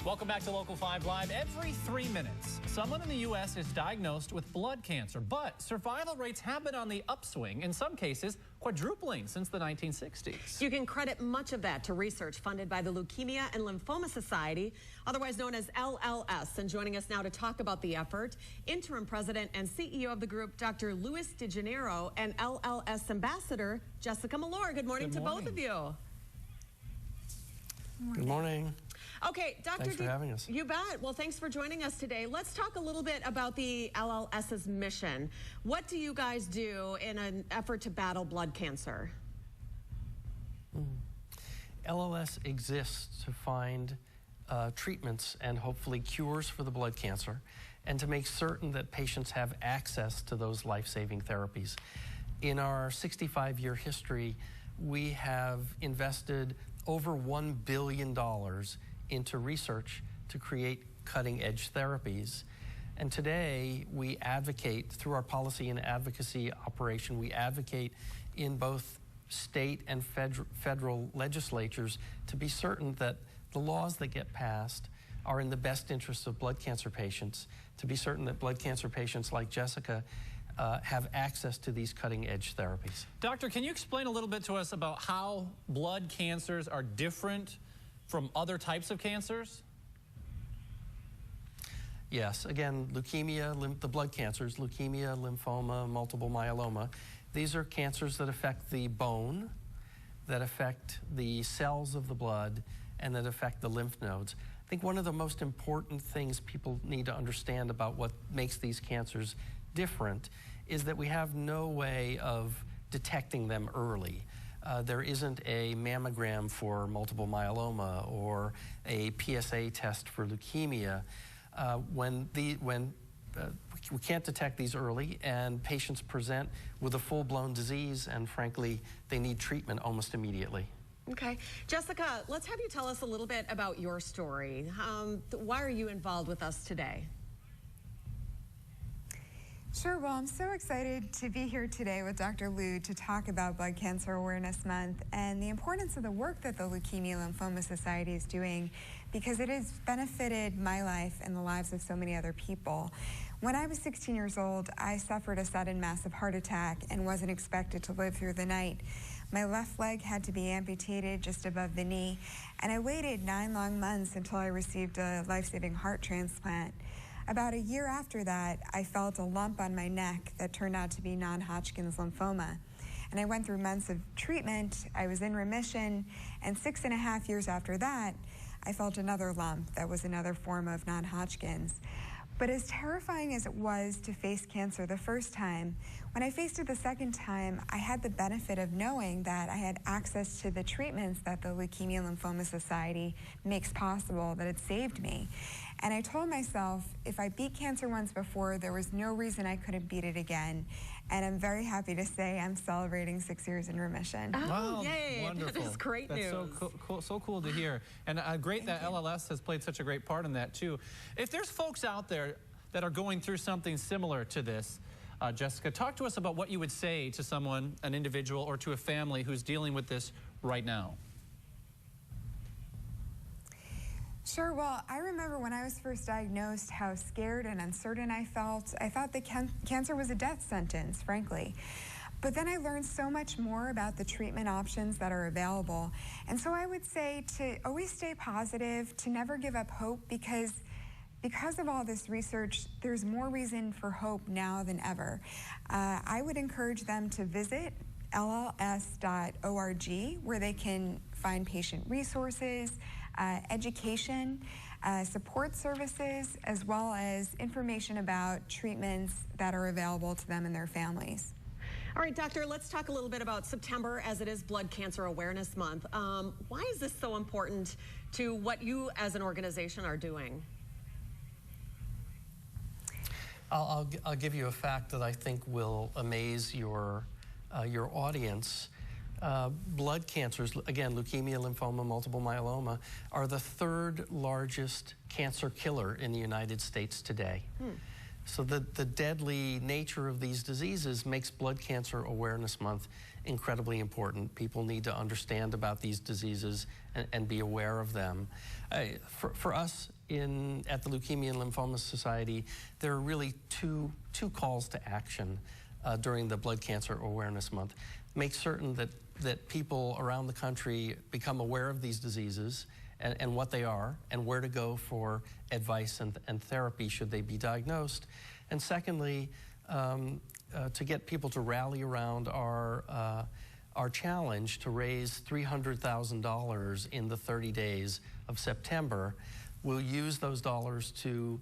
Welcome back to Local 5 Live. Every 3 minutes, someone in the U.S. is diagnosed with blood cancer, but survival rates have been on the upswing, in some cases quadrupling since the 1960s. You can credit much of that to research funded by the Leukemia and Lymphoma Society, otherwise known as LLS. And joining us now to talk about the effort, interim president and CEO of the group, Dr. DeGennaro, and LLS ambassador, Jessica Melore. Good morning to both of you. Good morning. Okay, Dr. Thanks for having us. You bet. Well, thanks for joining us today. Let's talk a little bit about the LLS's mission. What do you guys do in an effort to battle blood cancer? LLS exists to find treatments and hopefully cures for the blood cancer, and to make certain that patients have access to those life-saving therapies. In our 65-year history, we have invested over $1 billion into research to create cutting-edge therapies. And today, we advocate, through our policy and advocacy operation, we advocate in both state and federal legislatures to be certain that the laws that get passed are in the best interests of blood cancer patients, to be certain that blood cancer patients like Jessica have access to these cutting-edge therapies. Doctor, can you explain a little bit to us about how blood cancers are different from other types of cancers? Yes, again, leukemia, the blood cancers, leukemia, lymphoma, multiple myeloma, these are cancers that affect the bone, that affect the cells of the blood, and that affect the lymph nodes. I think one of the most important things people need to understand about what makes these cancers different is that we have no way of detecting them early. There isn't a mammogram for multiple myeloma or a PSA test for leukemia. We can't detect these early, and patients present with a full-blown disease, and frankly, they need treatment almost immediately. Okay. Jessica, let's have you tell us a little bit about your story. Why are you involved with us today? Sure. Well, I'm so excited to be here today with Dr. Lou to talk about Blood Cancer Awareness Month and the importance of the work that the Leukemia Lymphoma Society is doing, because it has benefited my life and the lives of so many other people. When I was 16 years old, I suffered a sudden massive heart attack and wasn't expected to live through the night. My left leg had to be amputated just above the knee, and I waited 9 long months until I received a life-saving heart transplant. About a year after that, I felt a lump on my neck that turned out to be non-Hodgkin's lymphoma. And I went through months of treatment, I was in remission, and 6.5 years after that, I felt another lump that was another form of non-Hodgkin's. But as terrifying as it was to face cancer the first time, when I faced it the second time, I had the benefit of knowing that I had access to the treatments that the Leukemia Lymphoma Society makes possible, that it saved me. And I told myself, if I beat cancer once before, there was no reason I couldn't beat it again. And I'm very happy to say I'm celebrating 6 years in remission. Oh, wow, yay. wonderful. That is great news. That's so cool to hear. And great that LLS has played such a great part in that, too. If there's folks out there that are going through something similar to this, Jessica, talk to us about what you would say to someone, an individual, or to a family who's dealing with this right now. Sure. Well, I remember when I was first diagnosed how scared and uncertain I felt. I thought that cancer was a death sentence, frankly. But then I learned so much more about the treatment options that are available. And so I would say to always stay positive, to never give up hope, because of all this research, there's more reason for hope now than ever. I would encourage them to visit lls.org, where they can find patient resources, education, support services, as well as information about treatments that are available to them and their families. All right, doctor, let's talk a little bit about September, as it is Blood Cancer Awareness Month. Why is this so important to what you as an organization are doing? I'll give you a fact that I think will amaze your audience. Blood cancers, again, leukemia, lymphoma, multiple myeloma, are the 3rd largest cancer killer in the United States today. So the deadly nature of these diseases makes Blood Cancer Awareness Month incredibly important. People need to understand about these diseases and be aware of them. For us at the Leukemia and Lymphoma Society, there are really two calls to action during the Blood Cancer Awareness Month. Make certain that people around the country become aware of these diseases and what they are and where to go for advice and therapy should they be diagnosed. And secondly, to get people to rally around our challenge to raise $300,000 in the 30 days of September. We'll use those dollars to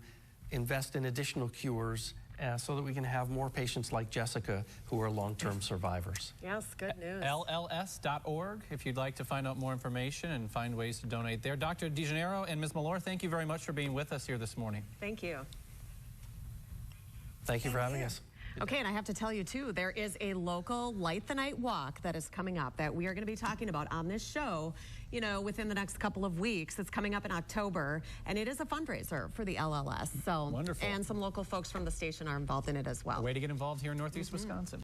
invest in additional cures so that we can have more patients like Jessica who are long-term survivors. Yes, good news. LLS.org if you'd like to find out more information and find ways to donate there. Dr. DeGennaro and Ms. Melore, thank you very much for being with us here this morning. Thank you. Thank you for having us. Okay, and I have to tell you too, there is a local Light the Night walk that is coming up that we are going to be talking about on this show, you know, within the next couple of weeks. It's coming up in October, and it is a fundraiser for the LLS. So, wonderful. And some local folks from the station are involved in it as well. A way to get involved here in Northeast Wisconsin.